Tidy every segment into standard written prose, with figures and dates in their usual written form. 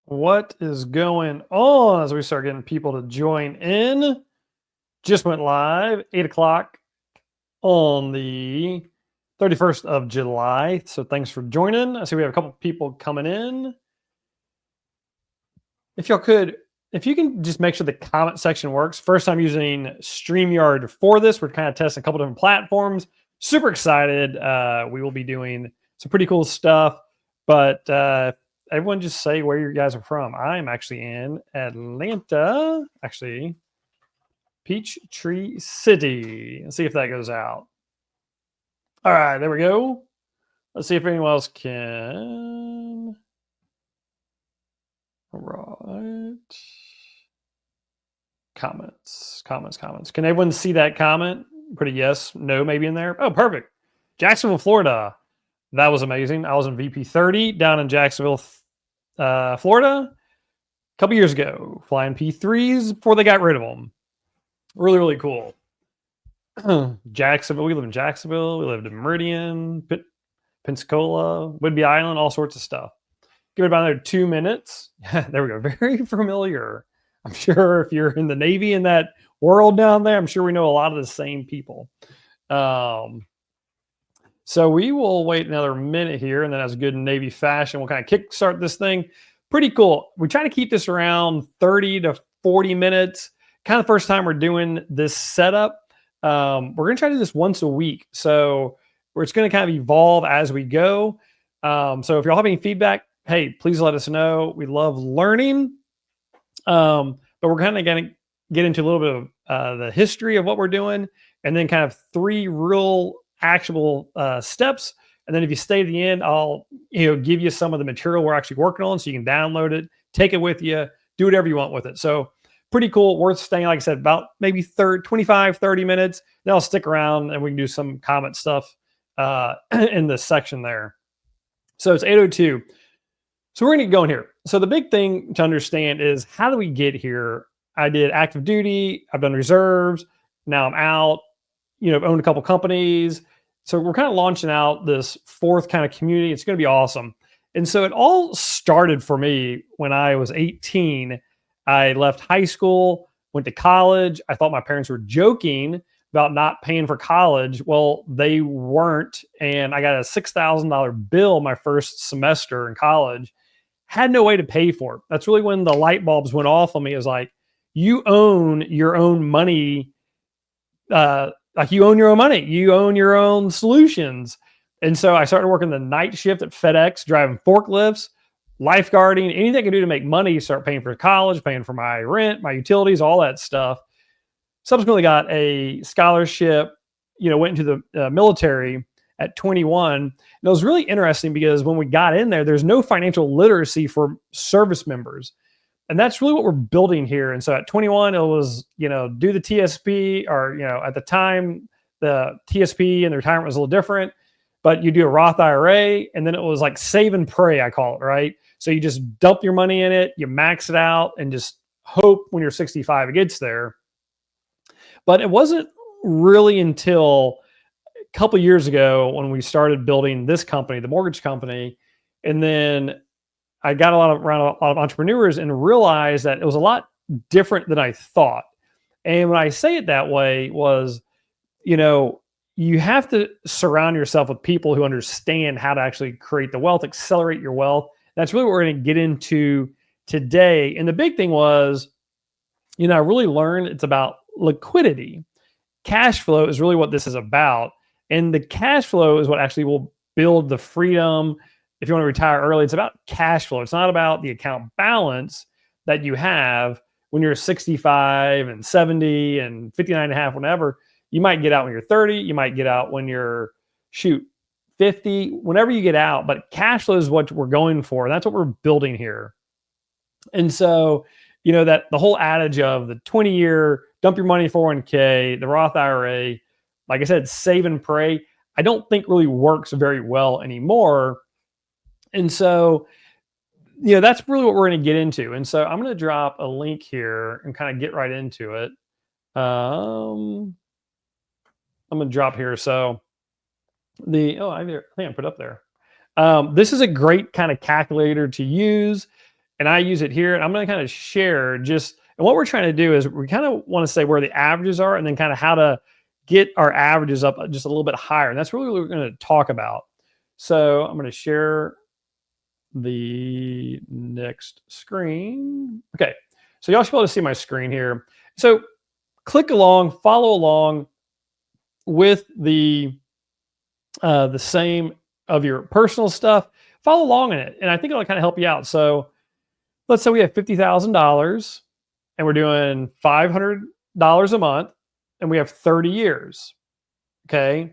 What is going on as we start getting people to join in? Just went live, 8 o'clock on the 31st of July. So thanks for joining. I see we have a couple people coming in. If y'all could, if you can just make sure the comment section works. First time using StreamYard for this. We're kind of testing a couple different platforms. Super excited. We will be doing some pretty cool stuff. But everyone just say where you guys are from. I'm actually in Atlanta. Actually, Peachtree City. Let's see if that goes out. All right, there we go. Let's see if anyone else can. All right. Comments. Can everyone see that comment? Put a yes, no, maybe in there. Oh, perfect. Jacksonville, Florida. That was amazing. I was in VP 30 down in Jacksonville, Florida, a couple years ago, flying P3s before they got rid of them. Really, really cool. Jacksonville. We live in Jacksonville. We lived in Meridian, Pensacola, Whidbey Island, all sorts of stuff. Give it about another 2 minutes. There we go. Very familiar. I'm sure if you're in the Navy in that world down there, I'm sure we know a lot of the same people. So we will wait another minute here, and then as good Navy fashion, we'll kind of kickstart this thing. Pretty cool. We try to keep this around 30 to 40 minutes. Kind of the first time we're doing this setup. We're going to try to do this once a week. So it's going to kind of evolve as we go. So if y'all have any feedback, hey, please let us know. We love learning. But we're kind of going to get into a little bit of the history of what we're doing, and then kind of 3 real actual steps. And then if you stay to the end, I'll give you some of the material we're actually working on so you can download it, take it with you, do whatever you want with it. So pretty cool, worth staying, like I said, about maybe 25, 30 minutes. Then I'll stick around and we can do some comment stuff in this section there. So it's 8:02. So we're going to get going here. So the big thing to understand is, how do we get here? I did active duty. I've done reserves. Now I'm out, I've owned a couple companies. So we're kind of launching out this 4th kind of community. It's going to be awesome. And so it all started for me when I was 18. I left high school, went to college. I thought my parents were joking about not paying for college. Well, they weren't. And I got a $6,000 bill my first semester in college. Had no way to pay for it. That's really when the light bulbs went off on me. It was like, you own your own money. Like you own your own money. You own your own solutions. And so I started working the night shift at FedEx, driving forklifts, lifeguarding, anything I could do to make money, start paying for college, paying for my rent, my utilities, all that stuff. Subsequently got a scholarship, went into the military at 21. And it was really interesting because when we got in there's no financial literacy for service members. And that's really what we're building here. And so at 21, it was, do the TSP, or, at the time, the TSP and the retirement was a little different, but you do a Roth IRA, and then it was like save and pray, I call it, right? So you just dump your money in it, you max it out, and just hope when you're 65 it gets there. But it wasn't really until a couple years ago when we started building this company, the mortgage company, and then I got around a lot of entrepreneurs and realized that it was a lot different than I thought. And when I say it that way was, you have to surround yourself with people who understand how to actually create the wealth, accelerate your wealth. That's really what we're going to get into today. And the big thing was, I really learned it's about liquidity. Cash flow is really what this is about. And the cash flow is what actually will build the freedom. If you want to retire early, it's about cash flow. It's not about the account balance that you have when you're 65 and 70 and 59 and a half, whenever. You might get out when you're 30. You might get out when you're, 50, whenever you get out. But cash flow is what we're going for. And that's what we're building here. And so, that the whole adage of the 20-year, dump your money 401k, the Roth IRA, like I said, save and pray, I don't think really works very well anymore. And so, that's really what we're going to get into. And so I'm going to drop a link here and kind of get right into it. I'm going to drop here. So I think I put up there. This is a great kind of calculator to use. and I use it here. And I'm going to kind of share just, and what we're trying to do is we kind of want to say where the averages are and then kind of how to get our averages up just a little bit higher. And that's really what we're going to talk about. So I'm going to share the next screen. Okay. So y'all should be able to see my screen here. So click along, follow along with the same of your personal stuff. Follow along in it, and I think it'll kind of help you out. So let's say we have $50,000 and we're doing $500 a month and we have 30 years. Okay.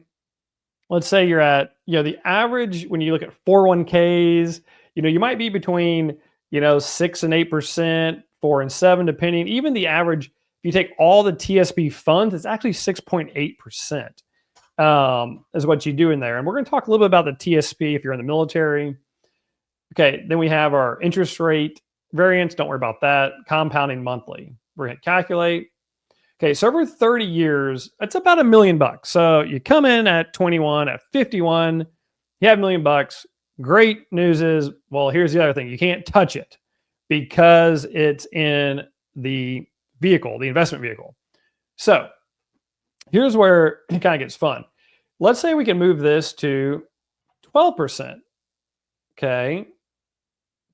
Let's say you're at, the average when you look at 401ks, you might be between, 6 and 8%, 4 and 7, depending. Even the average, if you take all the TSP funds, it's actually 6.8%. Is what you do in there. And we're going to talk a little bit about the TSP if you're in the military. Okay, then we have our interest rate variance. Don't worry about that. Compounding monthly. We're going to calculate. Okay, so over 30 years, it's about $1 million. So you come in at 21, at 51, you have $1 million. Great news is, well, here's the other thing. You can't touch it because it's in the vehicle, the investment vehicle. So here's where it kind of gets fun. Let's say we can move this to 12%. Okay.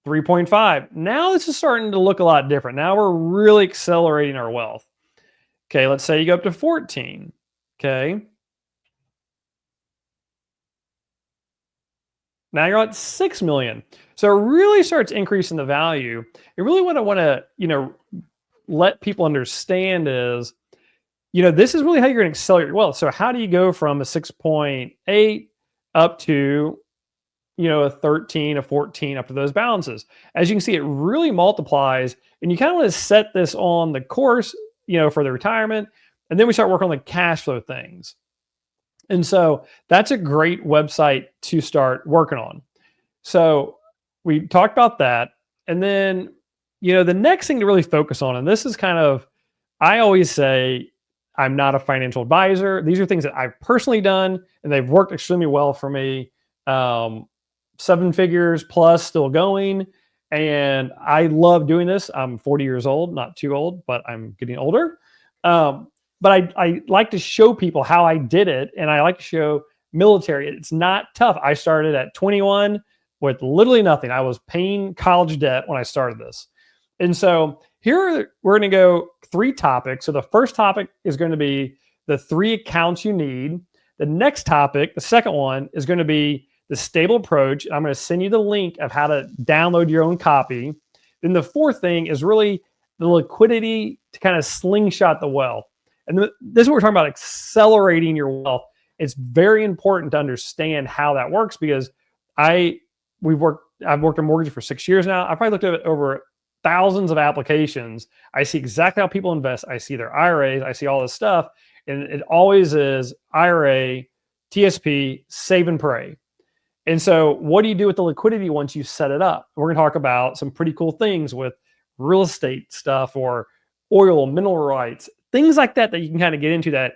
3.5. Now this is starting to look a lot different. Now we're really accelerating our wealth. Okay. Let's say you go up to 14. Okay. Now you're at 6 million. So it really starts increasing the value. And really what I want to, let people understand is, this is really how you're going to accelerate your wealth. So how do you go from a 6.8 up to, a 13, a 14, up to those balances? As you can see, it really multiplies, and you kind of want to set this on the course, for the retirement. And then we start working on the cash flow things. And so that's a great website to start working on. So we talked about that. And then, the next thing to really focus on, and this is kind of, I always say, I'm not a financial advisor. These are things that I've personally done, and they've worked extremely well for me. 7 figures plus, still going. And I love doing this. I'm 40 years old, not too old, but I'm getting older. But I like to show people how I did it, and I like to show military. It's not tough. I started at 21 with literally nothing. I was paying college debt when I started this. And so here we're going to go 3 topics. So the first topic is going to be the 3 accounts you need. The next topic, the second one, is going to be the stable approach. I'm going to send you the link of how to download your own copy. Then the fourth thing is really the liquidity to kind of slingshot the wealth. And this is what we're talking about, accelerating your wealth. It's very important to understand how that works, because I've worked in mortgage for 6 years now. I've probably looked at it over thousands of applications. I see exactly how people invest. I see their IRAs. I see all this stuff. And it always is IRA, TSP, save and pray. And so what do you do with the liquidity once you set it up? We're going to talk about some pretty cool things with real estate stuff, or oil, mineral rights, things like that you can kind of get into that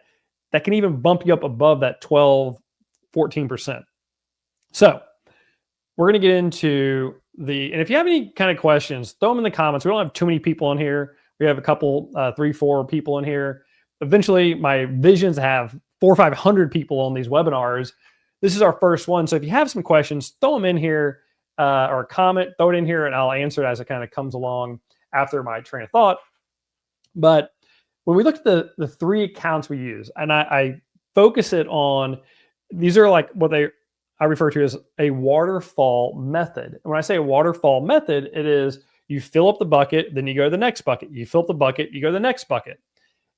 can even bump you up above that 12, 14%. So we're going to get into and if you have any kind of questions, throw them in the comments. We don't have too many people in here. We have a couple, 3, 4 people in here. Eventually, my visions have 400 or 500 people on these webinars. This is our first one. So if you have some questions, throw them in here, or comment, throw it in here, and I'll answer it as it kind of comes along after my train of thought. But when we look at the 3 accounts we use, and I focus it on, these are like what I refer to as a waterfall method. And when I say a waterfall method, it is you fill up the bucket, then you go to the next bucket. You fill up the bucket, you go to the next bucket.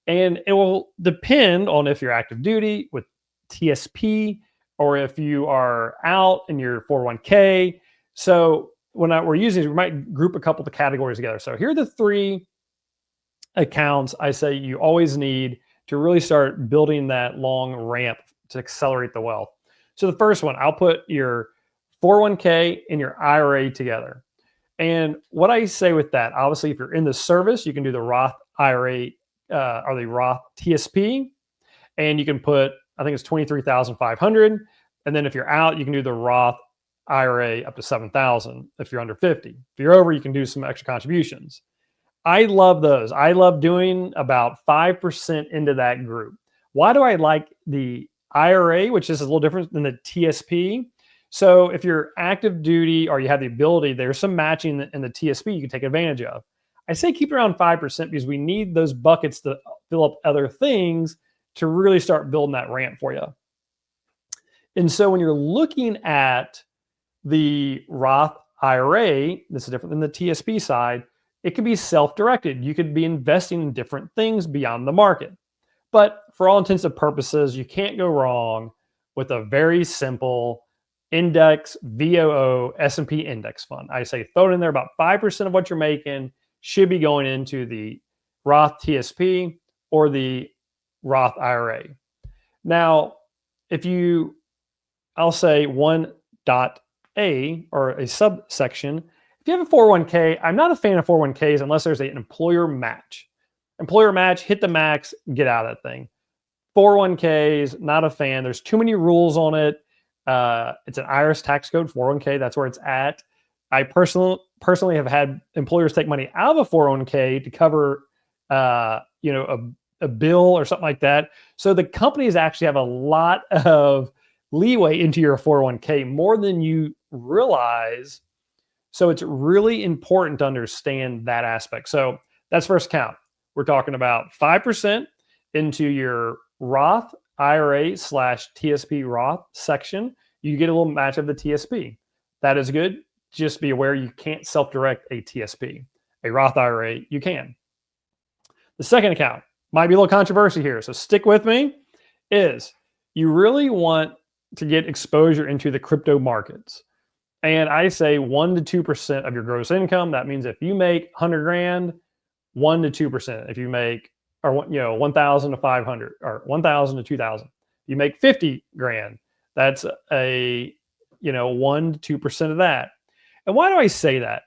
And it will depend on if you're active duty with TSP, or if you are out in your 401k. So when we're using these, we might group a couple of the categories together. So here are the 3 accounts I say you always need to really start building that long ramp to accelerate the wealth. So the first one, I'll put your 401k and your IRA together. And what I say with that, obviously, if you're in the service, you can do the Roth IRA or the Roth TSP, and you can put, I think it's 23,500. And then if you're out, you can do the Roth IRA up to 7,000 if you're under 50. If you're over, you can do some extra contributions. I love those. I love doing about 5% into that group. Why do I like the IRA, which is a little different than the TSP? So if you're active duty or you have the ability, there's some matching in the TSP you can take advantage of. I say keep it around 5% because we need those buckets to fill up other things to really start building that ramp for you. And so when you're looking at the Roth IRA, this is different than the TSP side, it could be self-directed. You could be investing in different things beyond the market. But for all intents and purposes, you can't go wrong with a very simple index VOO S&P index fund. I say throw it in there. About 5% of what you're making should be going into the Roth TSP or the Roth IRA. Now, if you, I'll say 1.A or a subsection, if you have a 401k, I'm not a fan of 401ks unless there's an employer match. Employer match, hit the max, get out of that thing. 401ks, not a fan. There's too many rules on it. It's an IRS tax code, 401k, that's where it's at. I personally have had employers take money out of a 401k to cover a bill or something like that. So the companies actually have a lot of leeway into your 401k, more than you realize. So it's really important to understand that aspect. So that's first count. We're talking about 5% into your Roth IRA / TSP Roth section. You get a little match of the TSP. That is good. Just be aware you can't self-direct a TSP. A Roth IRA, you can. The second account might be a little controversy here, so stick with me, is you really want to get exposure into the crypto markets. And I say 1 to 2% of your gross income. That means if you make 100 grand, 1 to 2%. If you make, or 1,000 to 500, or 1,000 to 2,000. You make 50 grand. That's a 1 to 2% of that. And why do I say that?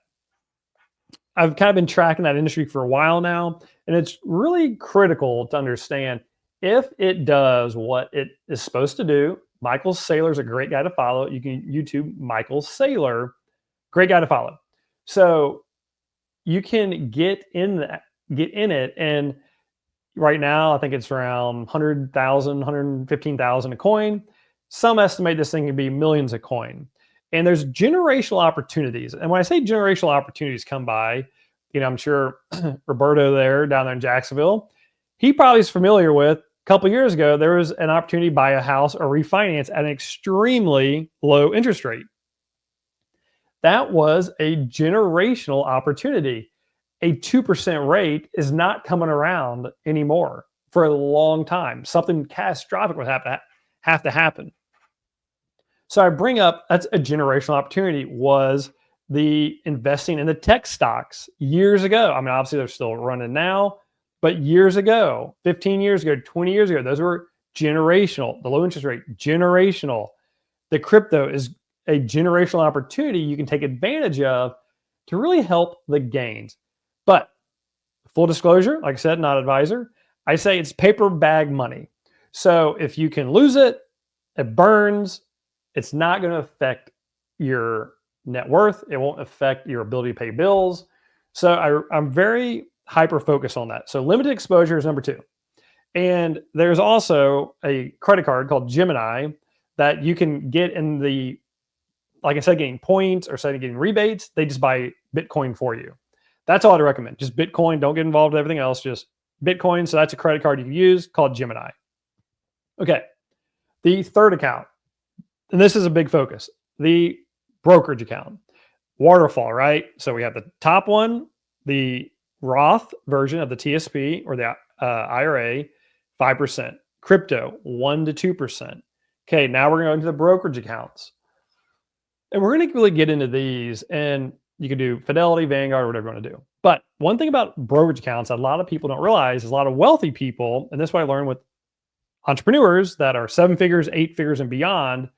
I've kind of been tracking that industry for a while now, and it's really critical to understand if it does what it is supposed to do. Michael Saylor is a great guy to follow. You can YouTube Michael Saylor, great guy to follow. So you can get in it, and right now I think it's around 100,000, 115,000 a coin. Some estimate this thing can be millions a coin. And there's generational opportunities. And when I say generational opportunities come by, I'm sure Roberto down there in Jacksonville, he probably is familiar with, a couple of years ago, there was an opportunity to buy a house or refinance at an extremely low interest rate. That was a generational opportunity. A 2% rate is not coming around anymore for a long time. Something catastrophic would have to happen. So I bring up, that's a generational opportunity, was the investing in the tech stocks years ago. I mean, obviously they're still running now, but years ago, 15 years ago, 20 years ago, those were generational. The low interest rate, generational. The crypto is a generational opportunity you can take advantage of to really help the gains. But full disclosure, like I said, not advisor, I say it's paper bag money. So if you can lose it, it burns. It's not going to affect your net worth. It won't affect your ability to pay bills. So I'm very hyper focused on that. So limited exposure is number 2. And there's also a credit card called Gemini that you can get in the, like I said, getting points or getting rebates. They just buy Bitcoin for you. That's all I'd recommend. Just Bitcoin. Don't get involved with everything else. Just Bitcoin. So that's a credit card you can use called Gemini. Okay. The third account, and this is a big focus, the brokerage account. Waterfall, right? So we have the top one, the Roth version of the TSP or the IRA, 5%. Crypto, 1 to 2%. Okay, now we're going to go into the brokerage accounts. And we're going to really get into these, and you can do Fidelity, Vanguard, whatever you want to do. But one thing about brokerage accounts that a lot of people don't realize is a lot of wealthy people, and this is what I learned with entrepreneurs that are 7 figures, 8 figures, and beyond,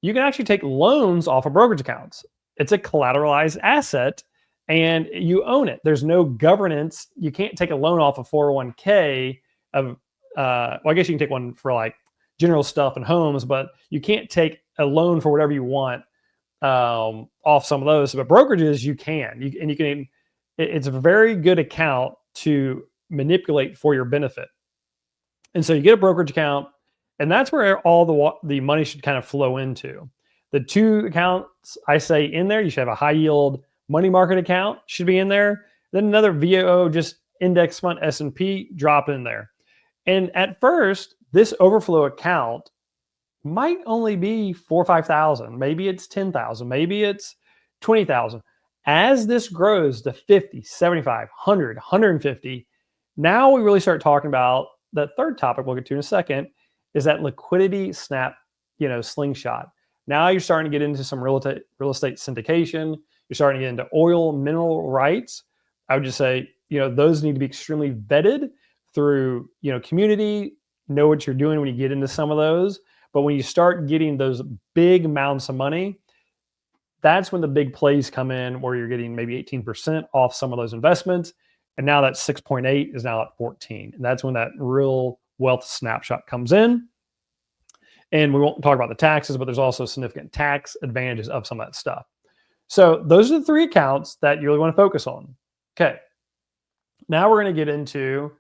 you can actually take loans off of brokerage accounts. It's a collateralized asset and you own it. There's no governance. You can't take a loan off of 401k of, well, I guess you can take one for like general stuff and homes, but you can't take a loan for whatever you want off some of those. But brokerages, you can, and you can, it's a very good account to manipulate for your benefit. And so you get a brokerage account, and that's where all the money should kind of flow into. The two accounts I say in there, you should have a high yield money market account should be in there. Then another VOO, just index fund S&P, drop in there. And at first, this overflow account might only be 4 or 5,000. Maybe it's 10,000. Maybe it's 20,000. As this grows to 50, 75, 100, 150, now we really start talking about that third topic we'll get to in a second, is that liquidity snap, slingshot. Now you're starting to get into some real estate syndication. You're starting to get into oil, mineral rights. I would just say, those need to be extremely vetted through, community, know what you're doing when you get into some of those. But when you start getting those big amounts of money, that's when the big plays come in, where you're getting maybe 18% off some of those investments. And now that 6.8 is now at 14. And that's when that real wealth snapshot comes in. And we won't talk about the taxes, but there's also significant tax advantages of some of that stuff. So those are the three accounts that you really want to focus on. Okay. Now we're going to get into,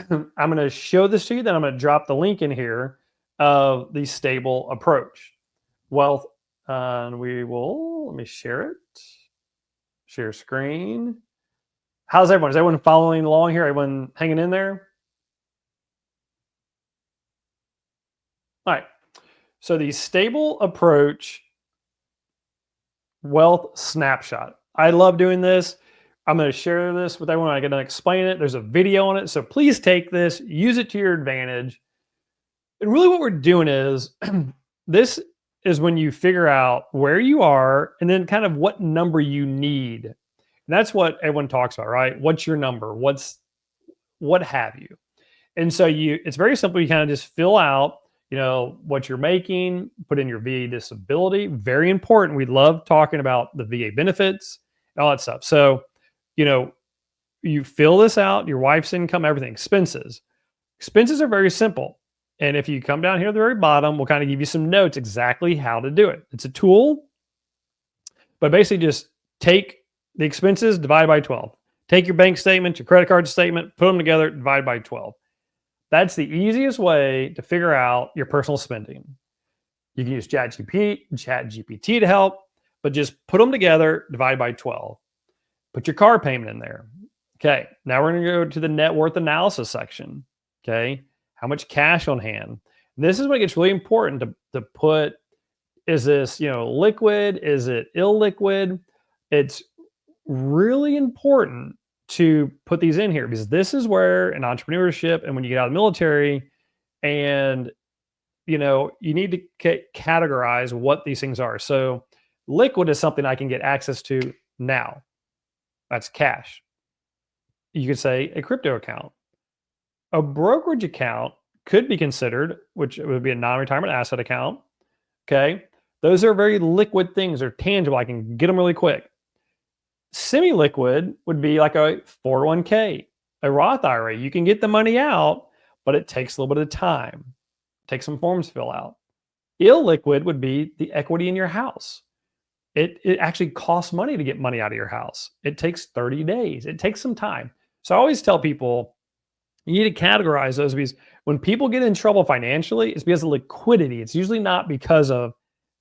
I'm going to show this to you, then I'm going to drop the link in here of the stable approach. Wealth, and let me share it. Share screen. How's everyone? Is everyone following along here? Everyone hanging in there? All right. So the stable approach wealth snapshot. I love doing this. I'm going to share this with everyone. I get to explain it. There's a video on it. So please take this, use it to your advantage. And really what we're doing is, this is when you figure out where you are and then kind of what number you need. And that's what everyone talks about, right? What's your number? What have you? And so it's very simple. You kind of just fill out, what you're making, put in your VA disability. Very important. We love talking about the VA benefits, all that stuff. So, you fill this out, your wife's income, everything, expenses. Expenses are very simple. And if you come down here at the very bottom, we'll kind of give you some notes exactly how to do it. It's a tool, but basically just take the expenses, divide by 12. Take your bank statement, your credit card statement, put them together, divide by 12. That's the easiest way to figure out your personal spending. You can use ChatGPT to help, but just put them together, divide by 12. Put your car payment in there. Okay, now we're going to go to the net worth analysis section. Okay, how much cash on hand? This is when it gets really important to put, is this, liquid? Is it illiquid? It's really important to put these in here, because this is where in entrepreneurship and when you get out of the military and, you need to categorize what these things are. So liquid is something I can get access to now. That's cash. You could say a crypto account. A brokerage account could be considered, which would be a non-retirement asset account. Okay. Those are very liquid things. They're tangible. I can get them really quick. Semi-liquid would be like a 401k, a Roth IRA. You can get the money out, but it takes a little bit of time. Take some forms to fill out. Illiquid would be the equity in your house. It actually costs money to get money out of your house. It takes 30 days. It takes some time. So I always tell people, you need to categorize those, because when people get in trouble financially, it's because of liquidity. It's usually not because of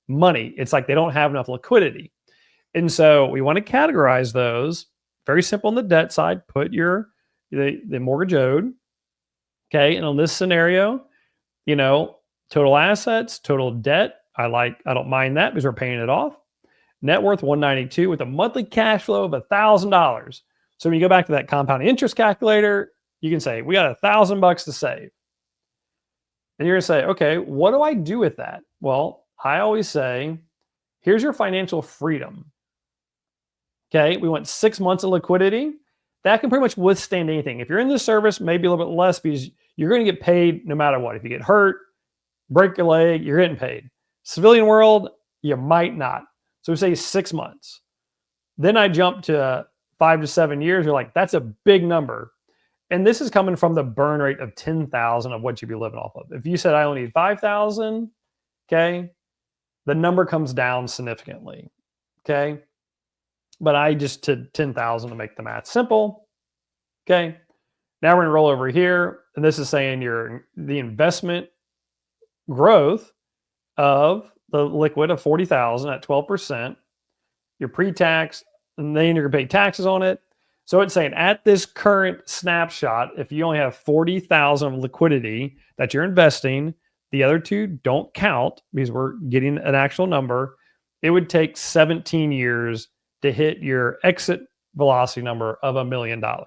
money. It's like they don't have enough liquidity. And so we want to categorize those. Very simple on the debt side. Put the mortgage owed. Okay. And on this scenario, total assets, total debt. I don't mind that because we're paying it off. Net worth 192 with a monthly cash flow of $1,000. So when you go back to that compound interest calculator, you can say, we got $1,000 to save. And you're going to say, okay, what do I do with that? Well, I always say, here's your financial freedom. Okay, we want 6 months of liquidity. That can pretty much withstand anything. If you're in the service, maybe a little bit less, because you're going to get paid no matter what. If you get hurt, break your leg, you're getting paid. Civilian world, you might not. So we say 6 months. Then I jump to 5 to 7 years. You're like, that's a big number. And this is coming from the burn rate of 10,000 of what you'd be living off of. If you said I only need 5,000, okay, the number comes down significantly. Okay. But I just did 10,000 to make the math simple. Okay. Now we're going to roll over here. And this is saying the investment growth of the liquid of 40,000 at 12%, your pre-tax, and then you're gonna pay taxes on it. So it's saying at this current snapshot, if you only have 40,000 of liquidity that you're investing, the other two don't count because we're getting an actual number. It would take 17 years to hit your exit velocity number of $1 million. A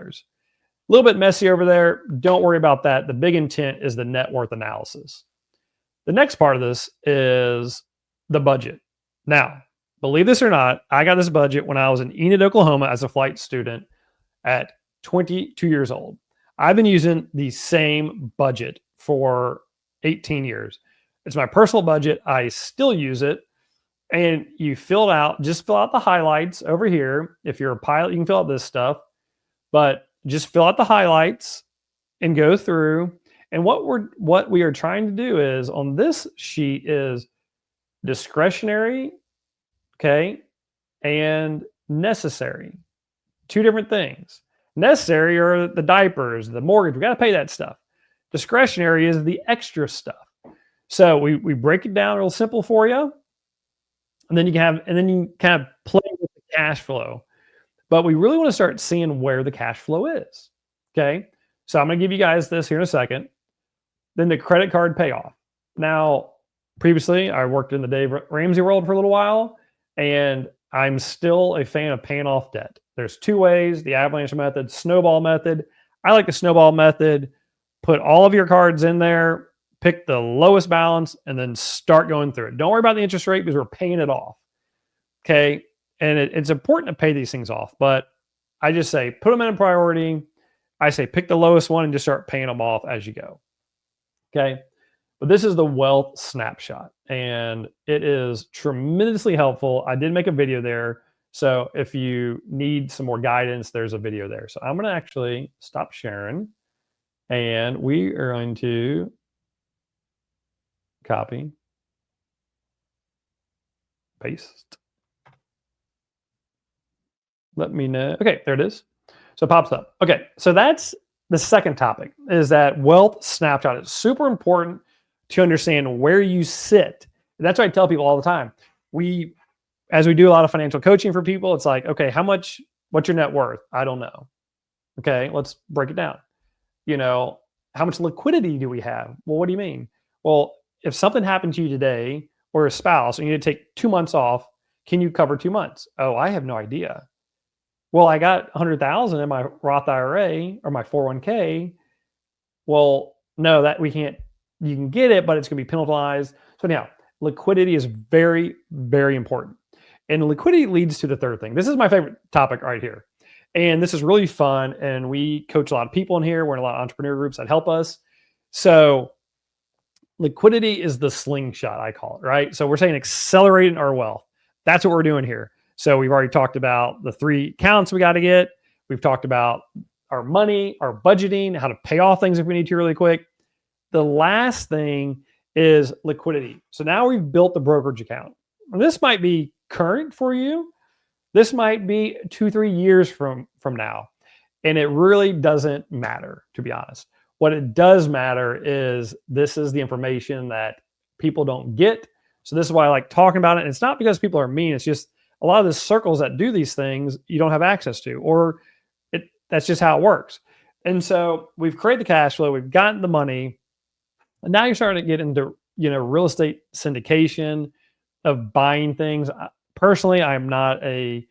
little bit messy over there. Don't worry about that. The big intent is the net worth analysis. The next part of this is the budget. Now, believe this or not, I got this budget when I was in Enid, Oklahoma as a flight student at 22 years old. I've been using the same budget for 18 years. It's my personal budget. I still use it. And you just fill out the highlights over here. If you're a pilot, you can fill out this stuff, but just fill out the highlights and go through. And what we are trying to do is on this sheet is discretionary, okay, and necessary. Two different things. Necessary are the diapers, the mortgage. We got to pay that stuff. Discretionary is the extra stuff. So we break it down real simple for you, and then you kind of play with the cash flow. But we really want to start seeing where the cash flow is. Okay, so I'm going to give you guys this here in a second. Then the credit card payoff. Now, previously, I worked in the Dave Ramsey world for a little while, and I'm still a fan of paying off debt. There's two ways, the avalanche method, snowball method. I like the snowball method. Put all of your cards in there, pick the lowest balance, and then start going through it. Don't worry about the interest rate because we're paying it off. Okay, and it's important to pay these things off, but I just say put them in a priority. I say pick the lowest one and just start paying them off as you go. Okay. But this is the wealth snapshot and it is tremendously helpful. I did make a video there. So if you need some more guidance, there's a video there. So I'm going to actually stop sharing and we are going to copy, paste. Let me know. Okay, there it is. So it pops up. Okay, so that's the second topic is that wealth snapshot. It's super important to understand where you sit. And that's what I tell people all the time. As we do a lot of financial coaching for people, it's like, okay, what's your net worth? I don't know. Okay, let's break it down. How much liquidity do we have? Well, what do you mean? Well, if something happened to you today or a spouse and you need to take 2 months off, can you cover 2 months? Oh, I have no idea. Well, I got 100,000 in my Roth IRA or my 401k. Well, no, that we can't. You can get it, but it's going to be penalized. So now, liquidity is very, very important. And liquidity leads to the third thing. This is my favorite topic right here. And this is really fun. And we coach a lot of people in here. We're in a lot of entrepreneur groups that help us. So liquidity is the slingshot, I call it, right? So we're saying accelerating our wealth. That's what we're doing here. So we've already talked about the 3 counts we got to get. We've talked about our money, our budgeting, how to pay off things if we need to really quick. The last thing is liquidity. So now we've built the brokerage account. And this might be current for you. This might be 2-3 years from now. And it really doesn't matter, to be honest. What it does matter is this is the information that people don't get. So this is why I like talking about it. And it's not because people are mean. It's just a lot of the circles that do these things, you don't have access to, or that's just how it works. And so we've created the cash flow, we've gotten the money, and now you're starting to get into, real estate syndication of buying things. Personally, I'm not and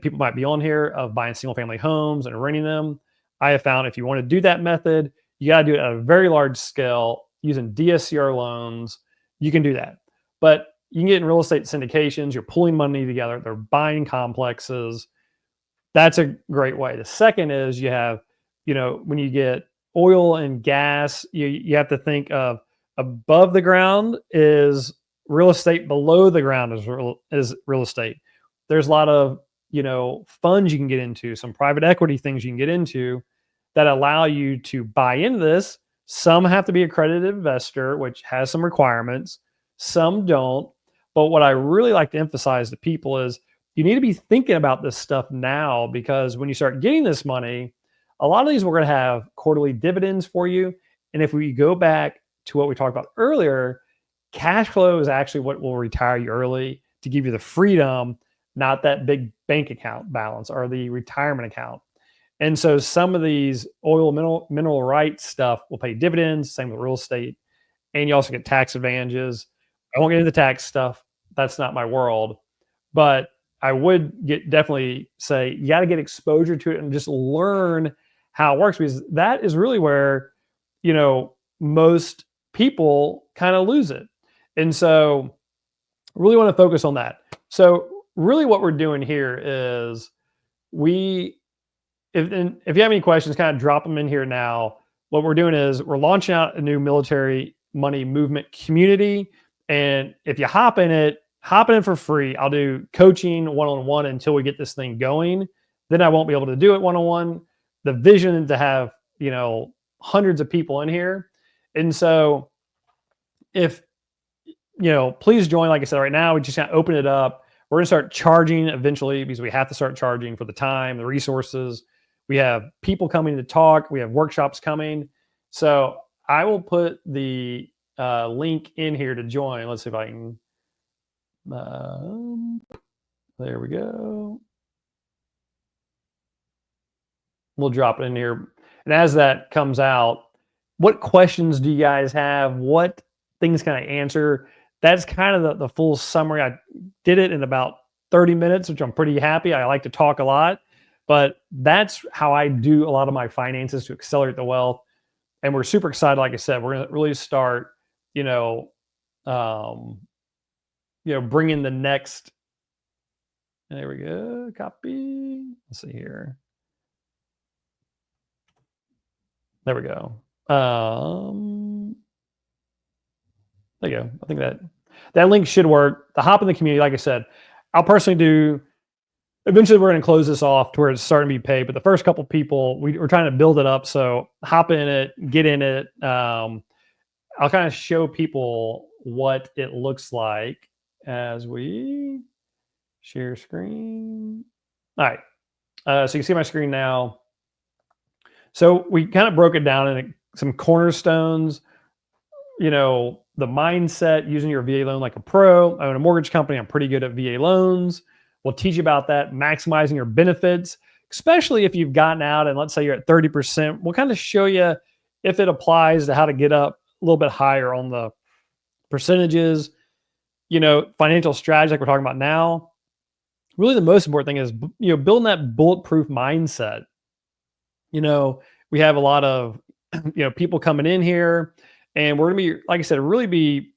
people might be on here, of buying single family homes and renting them. I have found if you want to do that method, you got to do it at a very large scale using DSCR loans. You can do that. But you can get in real estate syndications. You're pulling money together. They're buying complexes. That's a great way. The second is you have, when you get oil and gas, you have to think of above the ground is real estate, below the ground is real estate. There's a lot of, funds you can get into, some private equity things you can get into that allow you to buy into this. Some have to be accredited investor, which has some requirements. Some don't. But what I really like to emphasize to people is you need to be thinking about this stuff now, because when you start getting this money, a lot of these we're going to have quarterly dividends for you. And if we go back to what we talked about earlier, cash flow is actually what will retire you early to give you the freedom, not that big bank account balance or the retirement account. And so some of these oil mineral rights stuff will pay dividends, same with real estate. And you also get tax advantages. I won't get into the tax stuff. That's not my world. But I would definitely say you got to get exposure to it and just learn how it works, because that is really where, most people kind of lose it. And so really want to focus on that. So really what we're doing here is if you have any questions, kind of drop them in here now. What we're doing is we're launching out a new military money movement community. And if you hop in for free. I'll do coaching one-on-one until we get this thing going. Then I won't be able to do it one-on-one. The vision to have, hundreds of people in here. And so if, please join. Like I said, right now, we just kind of open it up. We're going to start charging eventually, because we have to start charging for the time, the resources. We have people coming to talk. We have workshops coming. So I will put the link in here to join. Let's see if I can. There we go. We'll drop it in here. And as that comes out, what questions do you guys have? What things can I answer? That's kind of the full summary. I did it in about 30 minutes, which I'm pretty happy. I like to talk a lot, but that's how I do a lot of my finances to accelerate the wealth. And we're super excited. Like I said, we're going to really start, bringing the next. There we go. Copy. Let's see here. There we go. There you go. I think that link should work. The hop in the community, like I said, I'll personally do. Eventually, we're going to close this off to where it's starting to be paid. But the first couple people, we're trying to build it up. So hop in it, get in it. I'll kind of show people what it looks like as we share screen. All right. So you can see my screen now. So we kind of broke it down in some cornerstones, the mindset, using your VA loan like a pro. I own a mortgage company. I'm pretty good at VA loans. We'll teach you about that, maximizing your benefits, especially if you've gotten out and let's say you're at 30%. We'll kind of show you if it applies to how to get up a little bit higher on the percentages, financial strategy like we're talking about now. Really the most important thing is, building that bulletproof mindset. We have a lot of, people coming in here, and we're going to be, like I said, really be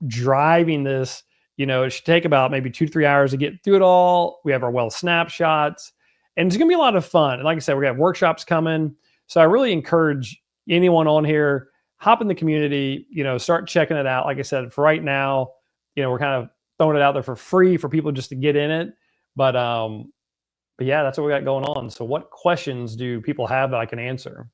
driving this. It should take about maybe 2 to 3 hours to get through it all. We have our wealth snapshots, and it's going to be a lot of fun. And like I said, we have workshops coming. So I really encourage anyone on here, hop in the community, start checking it out. Like I said, for right now, we're kind of throwing it out there for free for people just to get in it. But yeah, that's what we got going on. So what questions do people have that I can answer?